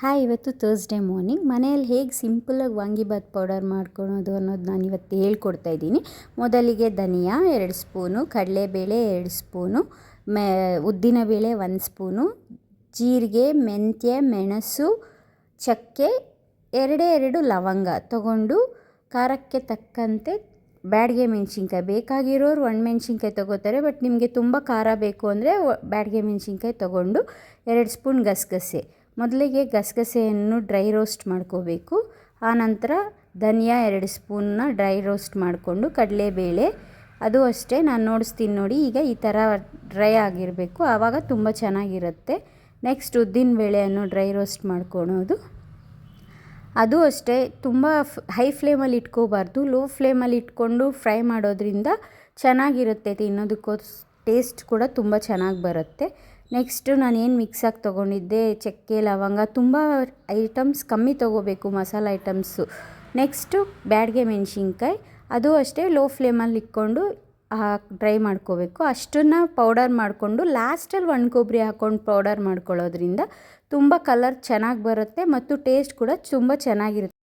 Hi, ಇವತ್ತು Thursday morning ಮನೆಯಲ್ಲಿ ಹೇಗೆ ಸಿಂಪಲಾಗಿ ವಾಂಗಿಬಾತ್ ಪೌಡರ್ ಮಾಡ್ಕೊಳೋದು ಅನ್ನೋದು ನಾನು ಇವತ್ತು ಹೇಳ್ಕೊಡ್ತಾ ಇದ್ದೀನಿ. ಮೊದಲಿಗೆ ಧನಿಯಾ 2 ಸ್ಪೂನು, ಕಡಲೆಬೇಳೆ 2 ಸ್ಪೂನು, ಉದ್ದಿನಬೇಳೆ 1 ಸ್ಪೂನು, ಜೀರಿಗೆ, ಮೆಂತ್ಯ, ಮೆಣಸು, ಚಕ್ಕೆ, 2 ಲವಂಗ ತಗೊಂಡು ಖಾರಕ್ಕೆ ತಕ್ಕಂತೆ ಬ್ಯಾಡಗೆ ಮೆಣಸಿನ್ಕಾಯಿ ಬೇಕಾಗಿರೋರು ಒಣಮೆಣ್ಸಿನ್ಕಾಯಿ ತೊಗೋತಾರೆ. ಬಟ್ ನಿಮಗೆ ತುಂಬ ಖಾರ ಬೇಕು ಅಂದರೆ ಬ್ಯಾಡಗೆ ಮೆಣಸಿನ್ಕಾಯಿ ತೊಗೊಂಡು 2 ಸ್ಪೂನ್ ಗಸಗಸೆ. ಮೊದಲಿಗೆ ಗಸಗಸೆಯನ್ನು ಡ್ರೈ ರೋಸ್ಟ್ ಮಾಡ್ಕೋಬೇಕು. ಆನಂತರ ಧನಿಯಾ 2 ಸ್ಪೂನ್ನ ಡ್ರೈ ರೋಸ್ಟ್ ಮಾಡಿಕೊಂಡು ಕಡಲೆಬೇಳೆ ಅದು ಅಷ್ಟೇ ನಾನು ನೋಡಿಸ್ತೀನಿ ನೋಡಿ. ಈಗ ಈ ಥರ ಡ್ರೈ ಆಗಿರಬೇಕು, ಆವಾಗ ತುಂಬ ಚೆನ್ನಾಗಿರುತ್ತೆ. ನೆಕ್ಸ್ಟ್ ಉದ್ದಿನಬೇಳೆಯನ್ನು ಡ್ರೈ ರೋಸ್ಟ್ ಮಾಡ್ಕೊಳೋದು. ಅದು ಅಷ್ಟೇ ತುಂಬ ಹೈ ಫ್ಲೇಮಲ್ಲಿ ಇಟ್ಕೋಬಾರ್ದು, ಲೋ ಫ್ಲೇಮಲ್ಲಿ ಇಟ್ಕೊಂಡು ಫ್ರೈ ಮಾಡೋದ್ರಿಂದ ಚೆನ್ನಾಗಿರುತ್ತೆ ಟೇಸ್ಟ್ ಕೂಡ ತುಂಬ ಚೆನ್ನಾಗಿ ಬರುತ್ತೆ. ನೆಕ್ಸ್ಟು ನಾನೇನು ಮಿಕ್ಸಾಗಿ ತೊಗೊಂಡಿದ್ದೆ ಚಕ್ಕೆ, ಲವಂಗ, ತುಂಬ ಐಟಮ್ಸ್ ಕಮ್ಮಿ ತೊಗೋಬೇಕು ಮಸಾಲ ಐಟಮ್ಸು. ನೆಕ್ಸ್ಟು ಬ್ಯಾಡಗೆ ಮೆಣಸಿನ್ಕಾಯಿ ಅದು ಅಷ್ಟೇ ಲೋ ಫ್ಲೇಮಲ್ಲಿ ಇಟ್ಕೊಂಡು ಡ್ರೈ ಮಾಡ್ಕೋಬೇಕು. ಅಷ್ಟನ್ನು ಪೌಡರ್ ಮಾಡಿಕೊಂಡು ಲಾಸ್ಟಲ್ಲಿ ಒಣ ಕೊಬ್ಬರಿ ಹಾಕ್ಕೊಂಡು ಪೌಡರ್ ಮಾಡ್ಕೊಳ್ಳೋದ್ರಿಂದ ತುಂಬ ಕಲರ್ ಚೆನ್ನಾಗಿ ಬರುತ್ತೆ ಮತ್ತು ಟೇಸ್ಟ್ ಕೂಡ ತುಂಬ ಚೆನ್ನಾಗಿರುತ್ತೆ.